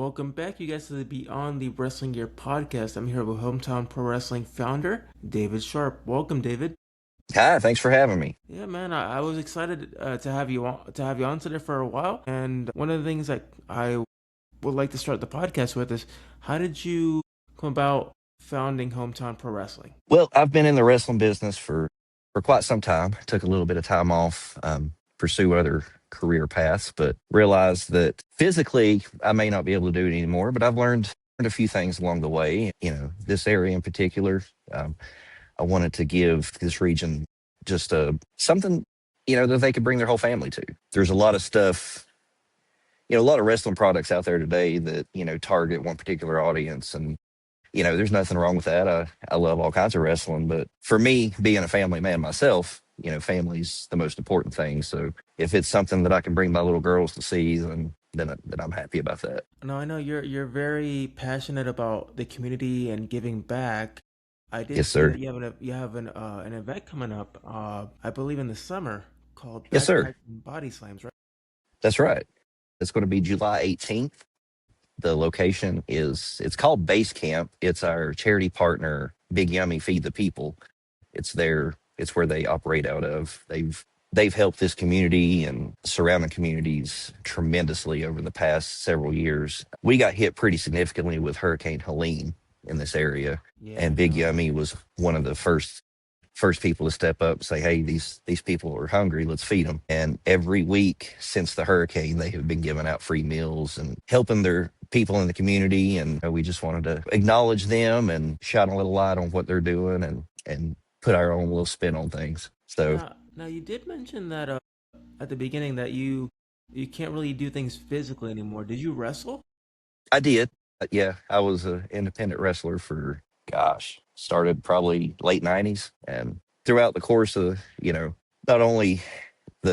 welcome back, you guys, to the Beyond the Wrestling Gear podcast. I'm here with Hometown Pro Wrestling founder, David Sharpe. Welcome, David. Hi, thanks for having me. Yeah, man, I was excited to have you on today for a while. And one of the things that I would like to start the podcast with is, how did you come about founding Hometown Pro Wrestling? Well, I've been in the wrestling business for quite some time. Took a little bit of time off, pursue other career paths, but realized that physically I may not be able to do it anymore. But I've learned a few things along the way. This area in particular, um, I wanted to give this region just something that they could bring their whole family to. There's a lot of stuff. A lot of wrestling products out there today that target one particular audience, and there's nothing wrong with that. I love all kinds of wrestling, but for me, being a family man myself, family's the most important thing. So if it's something that I can bring my little girls to see, then I'm happy about that. Now, I know you're very passionate about the community and giving back. I did Yes, see sir. that you have an event coming up, I believe in the summer, called Yes, sir. Backpack and Body Slams, right? That's right. It's going to be July 18th. The location it's called Base Camp. It's our charity partner, Big Yummy Feed the People. It's where they operate out of. They've helped this community and surrounding communities tremendously over the past several years. We got hit pretty significantly with Hurricane Helene in this area, Yeah, and Big no. Yummy was one of the first people to step up and say, "Hey, these people are hungry. Let's feed them." And every week since the hurricane, they have been giving out free meals and helping their people in the community. And we just wanted to acknowledge them and shine a little light on what they're doing and put our own little spin on things. So Now you did mention that at the beginning that you can't really do things physically anymore. Did you wrestle? I did. Yeah, I was an independent wrestler for, gosh, started probably late 90s. And throughout the course of, not only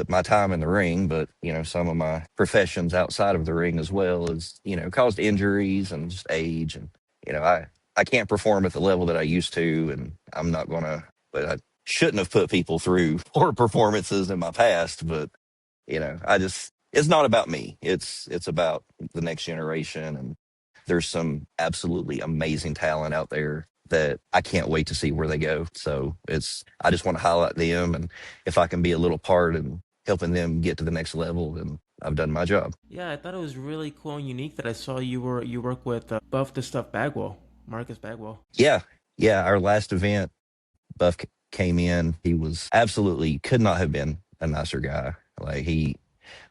my time in the ring, but, some of my professions outside of the ring as well as, caused injuries and just age. And, I can't perform at the level that I used to. And I'm not going to, but I shouldn't have put people through poor performances in my past. But it's not about me. It's about the next generation, and there's some absolutely amazing talent out there that I can't wait to see where they go. So I just want to highlight them, and if I can be a little part in helping them get to the next level, then I've done my job. Yeah, I thought it was really cool and unique that I saw you work with Buff the Stuff Bagwell, Marcus Bagwell. Yeah, yeah. Our last event, Buff came in. He was absolutely could not have been a nicer guy. Like he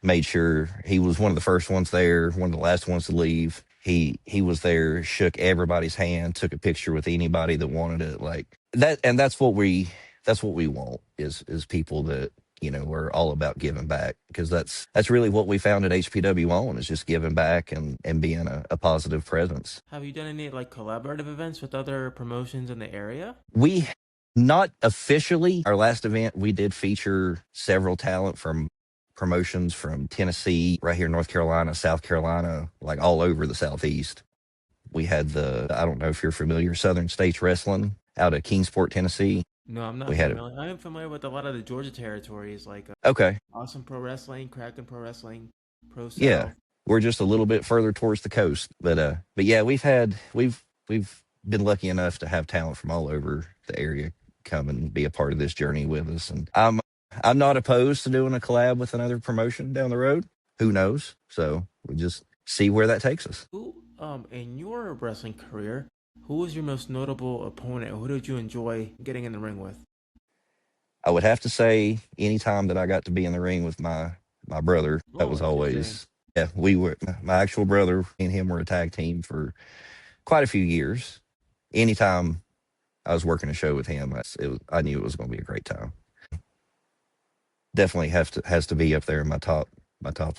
made sure he was one of the first ones there, one of the last ones to leave. He was there, shook everybody's hand, took a picture with anybody that wanted it, like that. And that's what we want is people that are all about giving back, because that's really what we found at HPW on, is just giving back and being a positive presence. Have you done any like collaborative events with other promotions in the area? We not officially. Our last event, we did feature several talent from promotions from Tennessee, right here in North Carolina, South Carolina, like all over the Southeast. We had I don't know if you're familiar, Southern States Wrestling out of Kingsport, Tennessee. No, I'm not We had familiar. I am familiar with a lot of the Georgia territories, like okay, Awesome Pro Wrestling, Kraken Pro Wrestling, Pro yeah, South. we're just a little bit further towards the coast, but yeah, we've been lucky enough to have talent from all over the area come and be a part of this journey with us, and I'm not opposed to doing a collab with another promotion down the road. Who knows? So we just see where that takes us. In your wrestling career, who was your most notable opponent? Who did you enjoy getting in the ring with? I would have to say, anytime that I got to be in the ring with my brother, that Oh, was interesting. always, yeah. We were my actual brother and him were a tag team for quite a few years. Anytime I was working a show with him, I knew it was going to be a great time. Definitely has to be up there in my top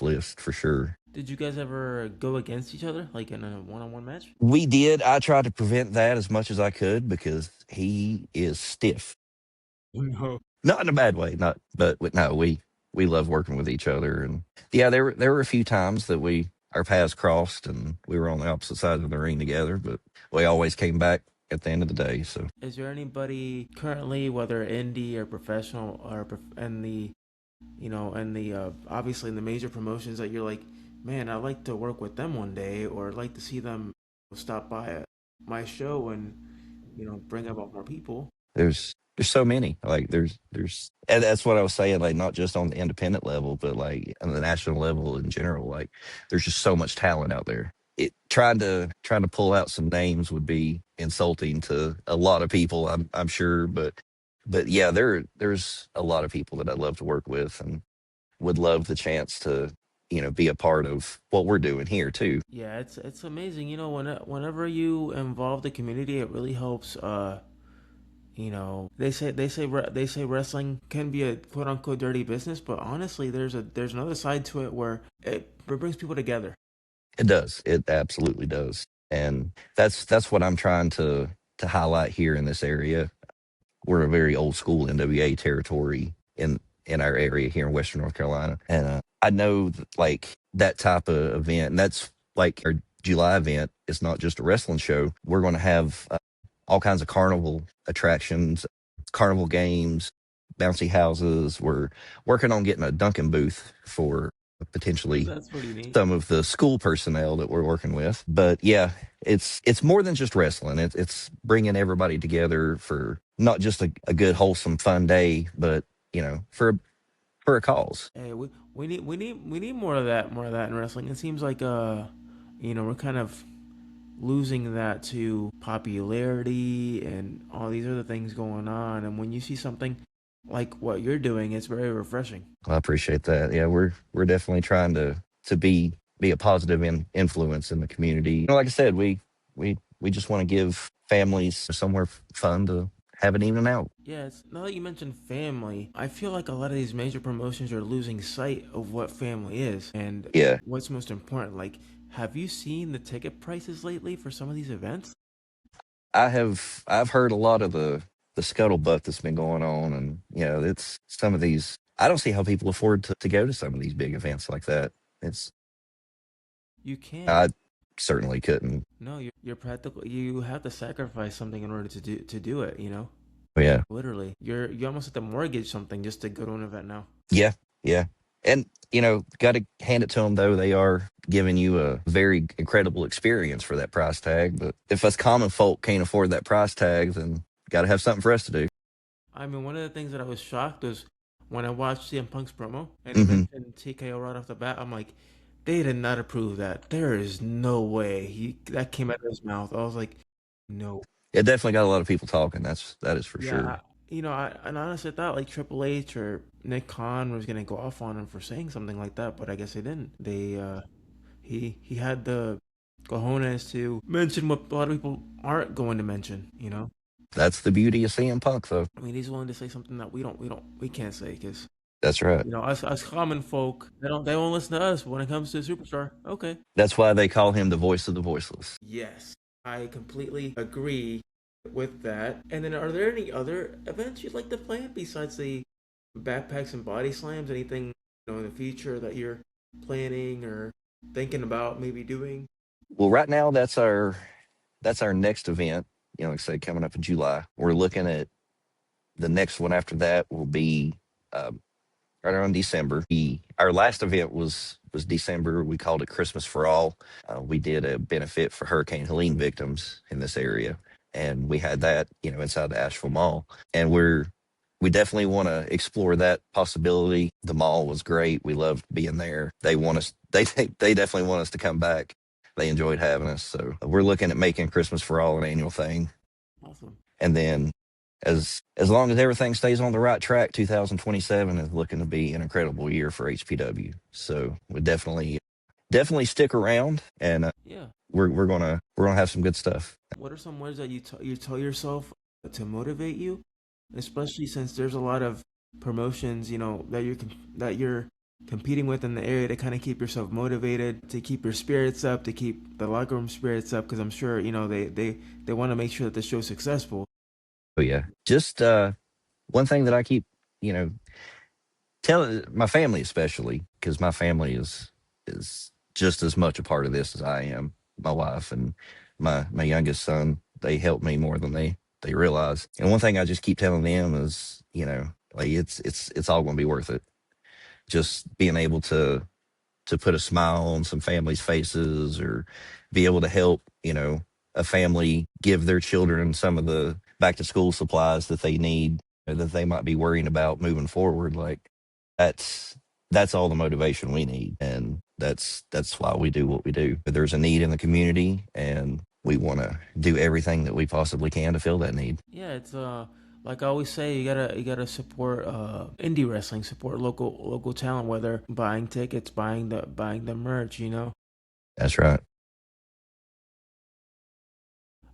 list for sure. Did you guys ever go against each other, like in a one-on-one match? We did. I tried to prevent that as much as I could because he is stiff. No. Not in a bad way, not, but no, we love working with each other, and yeah, there were a few times that our paths crossed and we were on the opposite sides of the ring together, but we always came back at the end of the day. So Is there anybody currently, whether indie or professional, or in the, obviously in the major promotions that you're like, Man, I'd like to work with them one day, or I'd like to see them stop by at my show and bring about more people. There's so many. Like and that's what I was saying, like not just on the independent level, but like on the national level in general. Like there's just so much talent out there. It trying to pull out some names would be insulting to a lot of people, I'm sure, but yeah, there's a lot of people that I'd love to work with and would love the chance to, be a part of what we're doing here too. Yeah, it's amazing. Whenever you involve the community, it really helps. They say wrestling can be a quote unquote dirty business, but honestly, there's another side to it where it brings people together. It does. It absolutely does. And that's what I'm trying to highlight here in this area. We're a very old school NWA territory in our area here in Western North Carolina, and I know that, like that type of event, and that's like our July event. It's not just a wrestling show. We're going to have all kinds of carnival attractions, carnival games, bouncy houses. We're working on getting a Dunkin' booth for potentially That's pretty neat. some of the school personnel that we're working with. But yeah, it's more than just wrestling. It's bringing everybody together for not just a good wholesome fun day, but for a cause. Hey, we need more of that in wrestling. It seems like we're kind of losing that to popularity and all these other things going on. And when you see something like what you're doing, it's very refreshing. I appreciate that. Yeah, we're definitely trying to be a positive influence in the community. Like I said, we just want to give families somewhere fun to have an evening out. Yeah, now that you mentioned family, I feel like a lot of these major promotions are losing sight of what family is and Yeah, what's most important. Like, have you seen the ticket prices lately for some of these events? I've heard a lot of the scuttlebutt that's been going on, and it's some of these. I don't see how people afford to go to some of these big events like that. It's You can't. I certainly couldn't. No, you're practical. You have to sacrifice something in order to do it. Yeah, Literally, you almost have to mortgage something just to go to an event now. yeah, yeah. And got to hand it to them though. They are giving you a very incredible experience for that price tag. But if us common folk can't afford that price tag, then got to have something for us to do. I mean, one of the things that I was shocked was when I watched CM Punk's promo and he Hmm. mentioned TKO right off the bat. I'm like, they did not approve that. There is no way he that came out of his mouth. I was like, no. It definitely got a lot of people talking. That is for Yeah, sure. and honestly, I thought like Triple H or Nick Khan was gonna go off on him for saying something like that, but I guess they didn't. He had the cojones to mention what a lot of people aren't going to mention. That's the beauty of CM Punk, though. I mean, he's willing to say something that we can't say because That's right. us common folk, they won't listen to us when it comes to Superstar. Okay. That's why they call him the voice of the voiceless. Yes, I completely agree with that. And then, are there any other events you'd like to plan besides the backpacks and body slams? Anything in the future that you're planning or thinking about maybe doing? Well, right now that's our next event. Like I said, coming up in July. We're looking at the next one after that will be uh, right around December. Our last event was December. We called it Christmas for All. We did a benefit for Hurricane Helene victims in this area, and we had that inside the Asheville Mall. And we definitely want to explore that possibility. The mall was great. We loved being there. They want us. They definitely want us to come back. They enjoyed having us. So we're looking at making Christmas for All an annual thing, Awesome. and then as long as everything stays on the right track, 2027 is looking to be an incredible year for HPW. So we definitely stick around, and Yeah. we're gonna have some good stuff. What are some words that you tell yourself to motivate you, especially since there's a lot of promotions, that you're competing with in the area to kind of keep yourself motivated, to keep your spirits up, to keep the locker room spirits up, because I'm sure they want to make sure that the show's successful. Oh yeah, just one thing that I keep you know telling my family, especially because my family is just as much a part of this as I am. My wife and my youngest son, they help me more than they realize. And one thing I just keep telling them is, like it's all going to be worth it. Just being able to to put a smile on some families' faces, or be able to help, a family give their children some of the back to school supplies that they need, that they might be worrying about moving forward. Like that's that's all the motivation we need, and that's why we do what we do. There's a need in the community, and we want to do everything that we possibly can to fill that need. Yeah, it's like I always say, you gotta support indie wrestling, support local talent, whether buying tickets, buying the merch. That's right.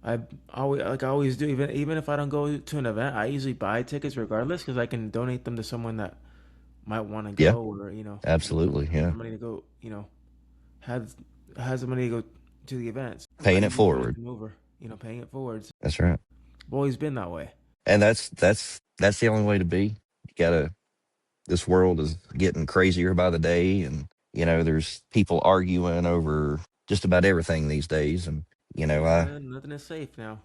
I I always do. Even if I don't go to an event, I usually buy tickets regardless because I can donate them to someone that might want to Yeah, go, or absolutely. has Yeah, the money to go. Has has the money to go to the events. I paying it can donate forward. them over. Paying it forwards. That's right. I've always been that way. And that's the only way to be. You gotta. This world is getting crazier by the day, and there's people arguing over just about everything these days. And Yeah, I nothing is safe now.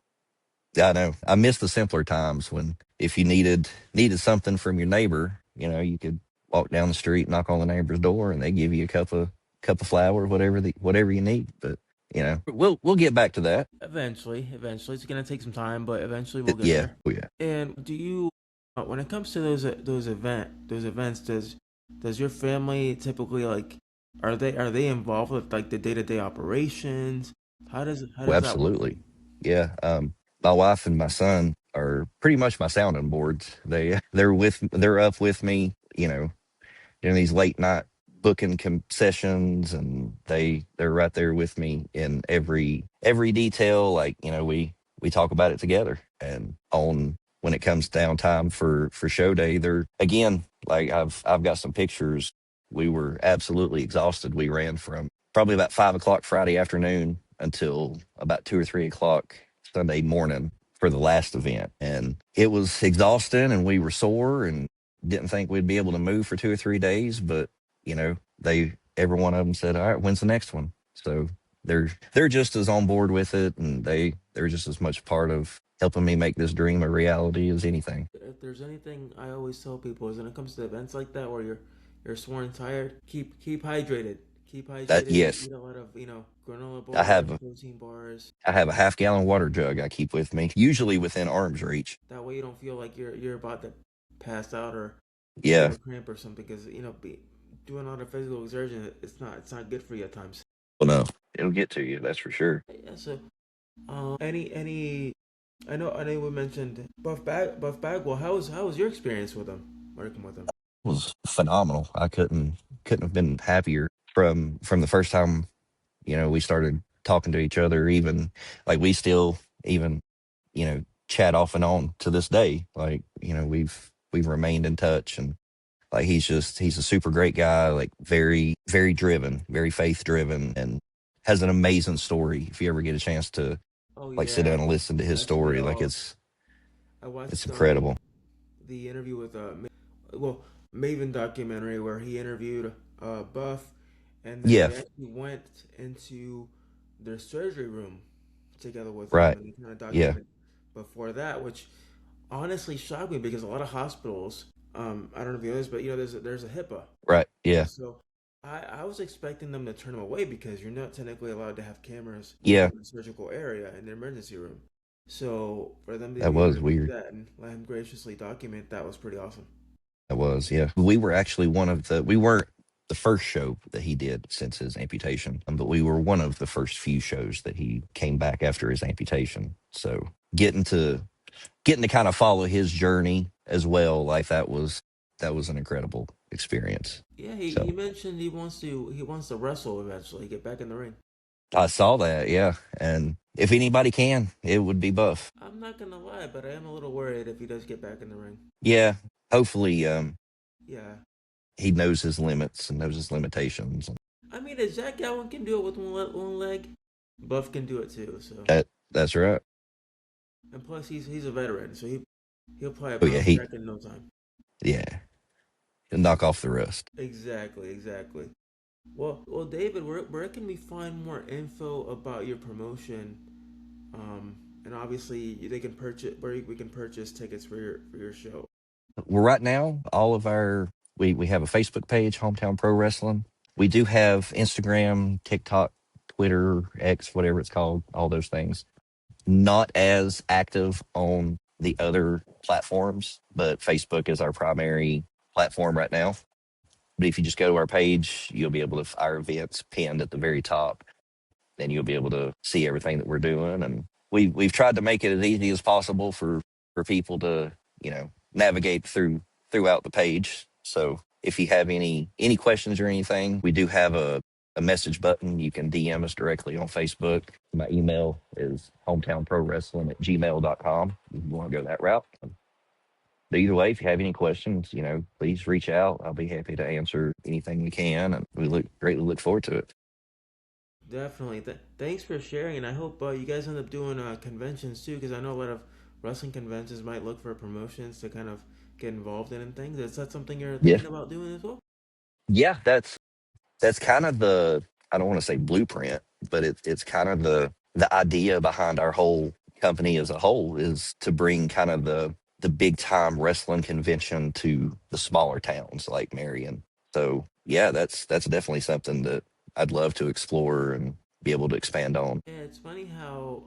I know I miss the simpler times when if you needed something from your neighbor, you could walk down the street, knock on the neighbor's door, and they give you a cup of flour, whatever you need. But we'll get back to that. Eventually, it's gonna take some time, but eventually we'll get Yeah, there. oh yeah, And do you, when it comes to those events, does your family typically like, are they involved with like the day-to-day operations? How does that work? absolutely. Yeah, my wife and my son are pretty much my sounding boards. They're up with me, during these late night booking sessions, and they're right there with me in every detail. Like we talk about it together, and on when it comes down time for show day, they're again, like I've got some pictures. We were absolutely exhausted. We ran from probably about 5 o'clock Friday afternoon until about 2 or 3 o'clock Sunday morning for the last event, and it was exhausting, and we were sore, and didn't think we'd be able to move for 2 or 3 days. But they every one of them said, "All right, when's the next one?" So they're just as on board with it, and they're just as much part of helping me make this dream a reality as anything. If there's anything I always tell people is when it comes to events like that where you're sworn tired, keep hydrated. Keep That hydrated. yes, Eat a lot of granola I bars, have a, protein bars. I have a half-gallon water jug I keep with me, usually within arm's reach. That way you don't feel like you're about to pass out or get Yeah, a cramp or something because doing all the physical exertion, it's not good for you at times. well, no, it'll get to you. That's for sure. Yeah. So any I know we mentioned Buff Bagwell. How was your experience with him, working with him? It was phenomenal. I couldn't have been happier from the first time we started talking to each other. Even like we still even chat off and on to this day. Like we've remained in touch, and like he's a super great guy. Like very very driven, very faith driven, and has an amazing story. If you ever get a chance to Oh like sit yeah, down and listen to I his listened to it story, like all. it's I it's watched incredible. the interview with well, Maven documentary where he interviewed Buff, and then Yeah, they actually went into their surgery room together with him, right. and he kind of Yeah, documented before that, which honestly shocked me because a lot of hospitals, I don't know if you know this, but there's a HIPAA, right. and Yeah, so I was expecting them to turn him away because you're not technically allowed to have cameras yeah. within the surgical area in the emergency room. So for them to That be able was to do weird. that and let him graciously document that was pretty awesome. That was, yeah. We were actually we weren't the first show that he did since his amputation, but we were one of the first few shows that he came back after his amputation. So getting to kind of follow his journey as well, like that was an incredible experience. Yeah, he So mentioned he wants to wrestle eventually, get back in the ring. I saw that, yeah. And if anybody can, it would be Buff. I'm not gonna lie, but I am a little worried if he does get back in the ring. Yeah. Hopefully, Yeah, he knows his limits and knows his limitations. I mean, if Jack Gowen can do it with one leg, Buff can do it too. So, That's right. and plus he's a veteran, so he'll probably Oh yeah, bounce back in no time. yeah, he'll knock off the rust. Exactly. Well, David, where can we find more info about your promotion? And obviously they can purchase where we can purchase tickets for your show. Well, right now, all of our we have a Facebook page, Hometown Pro Wrestling. We do have Instagram, TikTok, Twitter, X, whatever it's called, all those things. Not as active on the other platforms, but Facebook is our primary platform right now. But if you just go to our page, you'll be able to, our events pinned at the very top, then you'll be able to see everything that we're doing. And we've tried to make it as easy as possible for people to, navigate throughout the page. So if you have any questions or anything, we do have a message button. You can DM us directly on Facebook. My email is hometownprowrestling@gmail.com if you want to go that route. But either way, if you have any questions, please reach out. I'll be happy to answer anything we can, and we greatly look forward to it. Definitely. Thanks for sharing, and I hope you guys end up doing conventions too, because I know a lot of wrestling conventions might look for promotions to kind of get involved in and things. Is that something you're Yeah, thinking about doing as well? yeah, that's kind of the, I don't want to say blueprint, but it's kind of the idea behind our whole company as a whole is to bring kind of the big time wrestling convention to the smaller towns like Marion. So yeah, that's definitely something that I'd love to explore and be able to expand on. Yeah, it's funny how,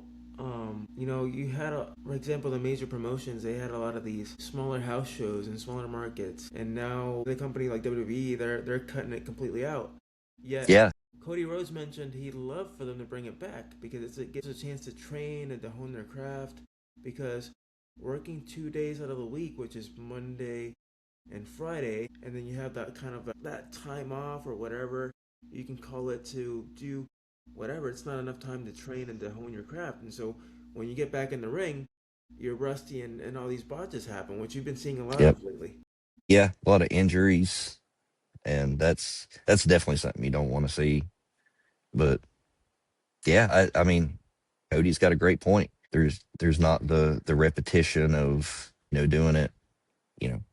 you had, for example, the major promotions, they had a lot of these smaller house shows and smaller markets, and now the company like WWE, they're cutting it completely out. Yet, Yeah, Cody Rhodes mentioned he'd love for them to bring it back because it gives a chance to train and to hone their craft. Because working 2 days out of the week, which is Monday and Friday, and then you have that kind of that time off or whatever you can call it to do whatever. It's not enough time to train and to hone your craft, and so when you get back in the ring, you're rusty and all these botches happen, which you've been seeing a lot yep, of lately. yeah, a lot of injuries, and that's definitely something you don't want to see. But yeah, I mean, Cody's got a great point. There's not the repetition of doing it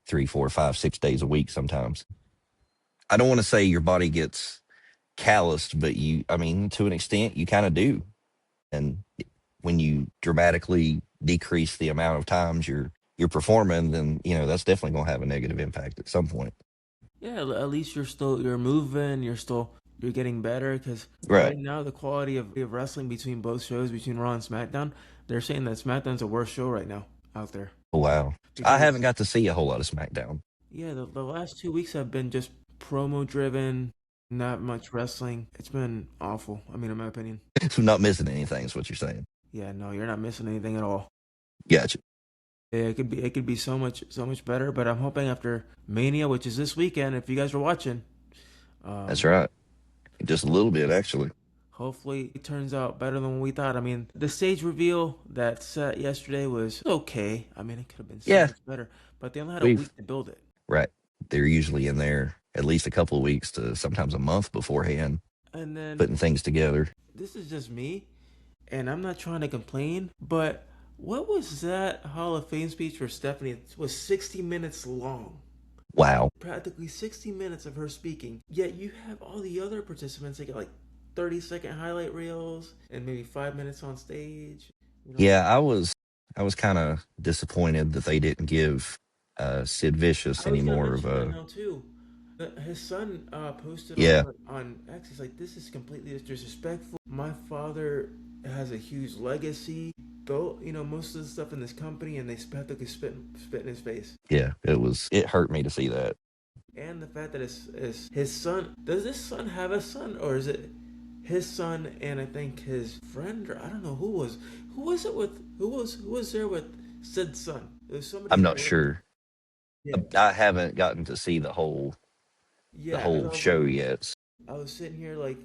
3, 4, 5, 6 days a week. Sometimes I don't want to say your body gets calloused, but I mean, to an extent, you kind of do. And when you dramatically decrease the amount of times you're performing, then that's definitely going to have a negative impact at some point. Yeah, at least you're moving, you're getting better because Right. right now the quality of wrestling between both shows, between Raw and SmackDown, they're saying that SmackDown's a worse show right now out there Oh, wow. I because haven't it's got to see a whole lot of SmackDown. yeah, the last 2 weeks have been just promo driven, not much wrestling. It's been awful. I mean, in my opinion. So not missing anything is what you're saying. Yeah, no, you're not missing anything at all. Gotcha. Yeah, it could be so much better. But I'm hoping after Mania, which is this weekend, if you guys are watching, That's um, right. Just a little bit, actually. hopefully it turns out better than what we thought. I mean, the stage reveal that set yesterday was okay. I mean, it could have been so Yeah, much better, but they only had a we've week to build it. right. They're usually in there at least a couple of weeks to sometimes a month beforehand, And then putting things together. this is just me, and I'm not trying to complain, but what was that Hall of Fame speech for Stephanie? It was 60 minutes long. Wow. Practically 60 minutes of her speaking. Yet you have all the other participants that get like 30-second highlight reels and maybe 5 minutes on stage. You know, Yeah, I was kind of disappointed that they didn't give Sid Vicious I any was gonna more of mention that a now too. His son posted yeah, on X. He's like, "This is completely disrespectful. My father has a huge legacy. Built, most of the stuff in this company, and they practically spit in his face." yeah. It hurt me to see that. And the fact that his son, does this son have a son, or is it his son and I think his friend, or I don't know who was it with, who was there with Sid's son? It was somebody I'm from not the other. sure. Yeah, I haven't gotten to see the yeah. And whole show yet. I was sitting here like,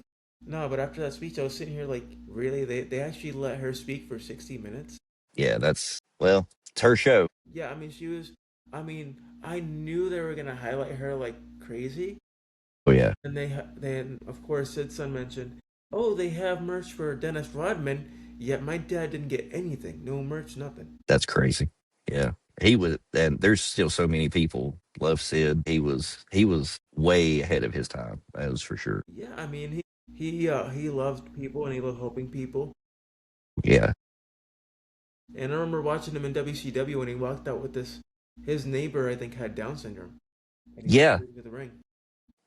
no, but after that speech, I was sitting here like, really, they actually let her speak for 60 minutes? Yeah, that's well, it's her show. Yeah, I mean, I mean, I knew they were gonna highlight her like crazy. Oh yeah, And then of course Sid Son mentioned, oh, they have merch for Dennis Rodman. Yet my dad didn't get anything, no merch, nothing. that's crazy. Yeah, he was, and there's still so many people love Sid. He was way ahead of his time. That was for sure. Yeah, I mean he loved people and he loved helping people. Yeah, And I remember watching him in WCW when he walked out with this. His neighbor, I think, had Down syndrome, and he walked yeah. into the ring.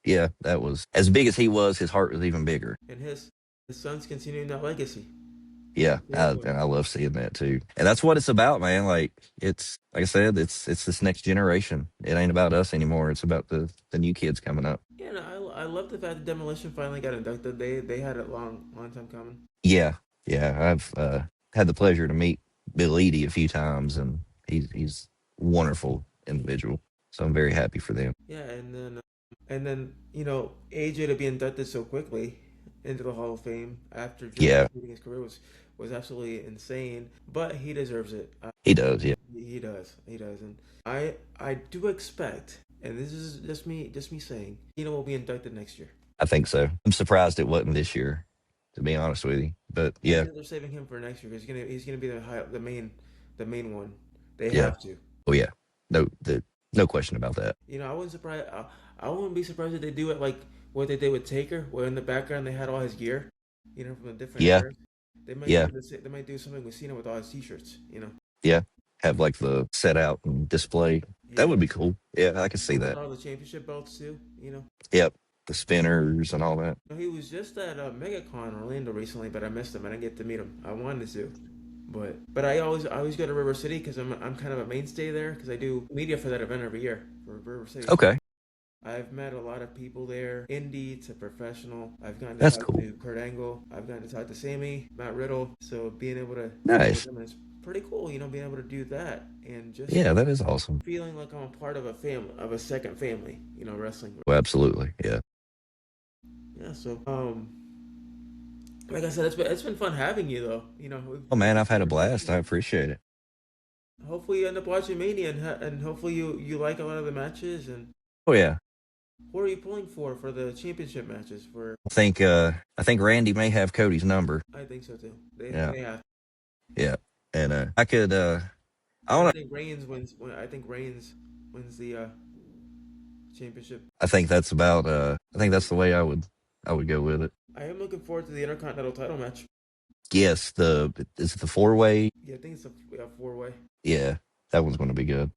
Yeah, that was as big as he was. His heart was even bigger. and his son's continuing that legacy. Yeah, Big one. and I love seeing that too. And that's what it's about, man. Like it's like I said, it's this next generation. It ain't about us anymore. It's about the new kids coming up. Yeah, no, I love the fact that Demolition finally got inducted. They had it long time coming. Yeah, yeah. I've had the pleasure to meet Bill Eadie a few times, and he's a wonderful individual. So I'm very happy for them. Yeah, and then AJ to be inducted so quickly into the Hall of Fame after just Yeah, completing his career was absolutely insane. But he deserves it. he does. Yeah, He does. He does. And I do expect, and this is just me saying, will be inducted next year. I think so. I'm surprised it wasn't this year, to be honest with you. But I yeah, think they're saving him for next year because he's gonna be the main one. They yeah. have to. Oh yeah. No, no question about that. I wouldn't surprise. I wouldn't be surprised if they do it like what they did with Taker, where in the background they had all his gear, from the different Yeah, eras. They might yeah, do this. They might do something with Cena with all his T-shirts. yeah. Have like the set out and display. That Yeah, would be cool. Yeah, I could see with that. all the championship belts too. Yep. The spinners and all that. He was just at MegaCon Orlando recently, but I missed him. I didn't get to meet him. I wanted to, but I always go to River City because I'm kind of a mainstay there because I do media for that event every year for River City. Okay. I've met a lot of people there, indie to professional. I've gotten to That's talk cool. to Kurt Angle. I've gotten to talk to Sammy, Matt Riddle. So being able to meet with Nice. them is pretty cool. Being able to do that and just Yeah, that is awesome. feeling like I'm a part of a family, of a second family. Wrestling. Well, absolutely. Yeah. Yeah. So like I said, it's been fun having you though. Oh we've man, had I've had a blast. conversations. I appreciate it. Hopefully you end up watching Mania and hopefully you like a lot of the matches. And Oh yeah. who are you pulling for the championship matches? For I think Randy may have Cody's number. I think so too. They Yeah. they have. Yeah. And I could I And don't I know. think Reigns wins. I think Reigns wins the championship. I think that's the way I would go with it. I am looking forward to the Intercontinental title match. Yes, the is it the four way? Yeah, I think it's a four-way. Yeah, that one's going to be good.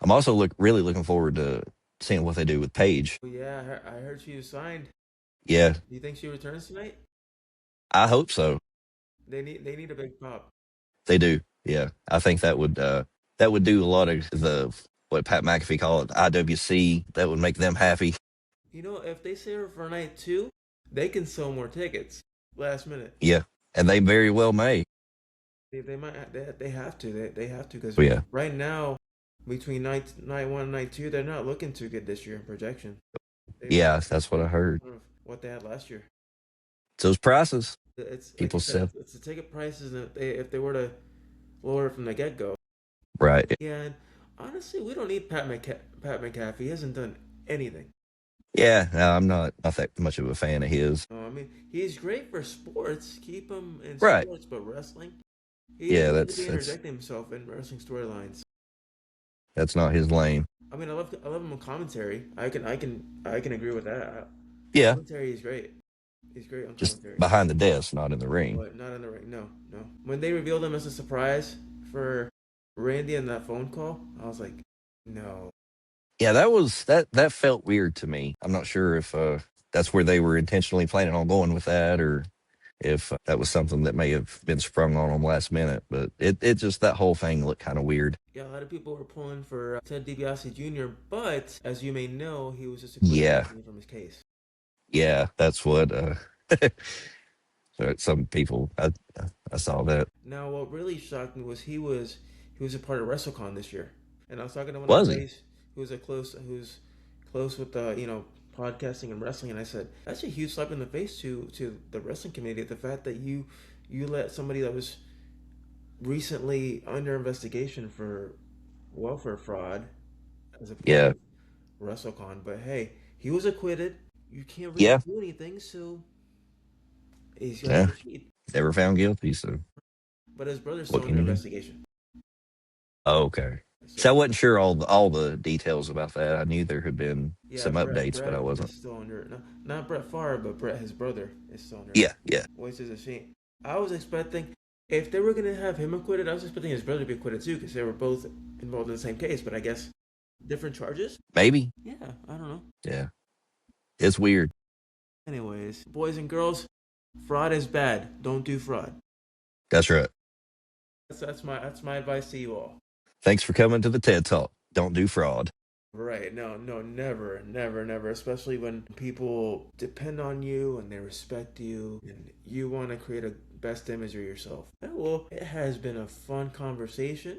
I'm also really looking forward to seeing what they do with Paige. Oh yeah, I heard she was signed. Yeah, Do you think she returns tonight? I hope so. They need a big pop. They do. Yeah, I think that would do a lot of the what Pat McAfee called it IWC. That would make them happy. If they save her for night two, they can sell more tickets last minute. Yeah, and they very well may. They might they have to they have to because Oh, yeah, right now between night one and night two they're not looking too good this year in projection. They've yeah, that's what I heard. of what they had last year. It's those prices It's like I people said, said. it's the ticket prices, and if they were to lower it from the get go. Right. Yeah, and honestly, we don't need Pat McAfee. He hasn't done anything. Yeah, no, I'm not that much of a fan of his. I mean, he's great for sports. Keep him in Right. sports, but wrestling, he Yeah, doesn't need to be interjecting himself in wrestling storylines. that's not his lane. I mean, I love him on commentary. I can agree with that. Yeah, Commentary is great. He's great on just commentary, behind the desk, not in the ring. but not in the ring. No, no. When they revealed him as a surprise for Randy in that phone call, I was like, no. Yeah, that felt weird to me. I'm not sure if that's where they were intentionally planning on going with that, or if that was something that may have been sprung on them last minute. But it just that whole thing looked kind of weird. Yeah, a lot of people were pulling for Ted DiBiase Jr., but as you may know, he was just acquitted Yeah, recently from his case. yeah, that's what some people I saw that. Now, what really shocked me was he was a part of WrestleCon this year, and I was talking to one of Was the he? guys who's close with podcasting and wrestling, and I said that's a huge slap in the face to the wrestling community. The fact that you let somebody that was recently under investigation for welfare fraud as a part Yeah, of WrestleCon, but hey, he was acquitted. You can't really yeah, do anything, so he's got to yeah. proceed. Never found guilty. So But his brother's what still can under you do? investigation. Oh, okay. So I So wasn't sure all the details about that. I knew there had been yeah, some Brett updates, but I Brett is wasn't. still under not Brett Favre, but Brett his brother is still under, Yeah, yeah, which is a shame. I was expecting if they were gonna have him acquitted, I was expecting his brother to be acquitted too because they were both involved in the same case. But I guess different charges. maybe. Yeah, I don't know. Yeah. It's weird. Anyways, boys and girls, fraud is bad. Don't do fraud. That's right. That's my advice to you all. Thanks for coming to the TED Talk. Don't do fraud. Right. No, no, never, never, never. Especially when people depend on you and they respect you and you want to create a best image of yourself. Yeah, well, it has been a fun conversation.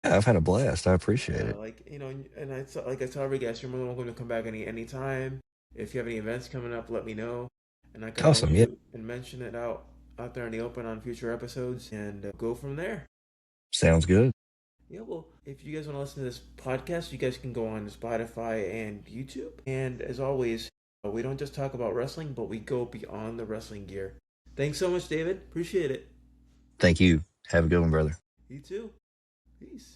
I've had a blast. I appreciate Yeah, it. like, and like I tell every guest, you're more than welcome to come back anytime. If you have any events coming up, let me know. And I can always Awesome. Yeah. shoot and mention it out there in the open on future episodes and go from there. Sounds good. Yeah, well, if you guys want to listen to this podcast, you guys can go on to Spotify and YouTube. And as always, we don't just talk about wrestling, but we go beyond the wrestling gear. Thanks so much, David. Appreciate it. Thank you. Have a good one, brother. You too. Peace.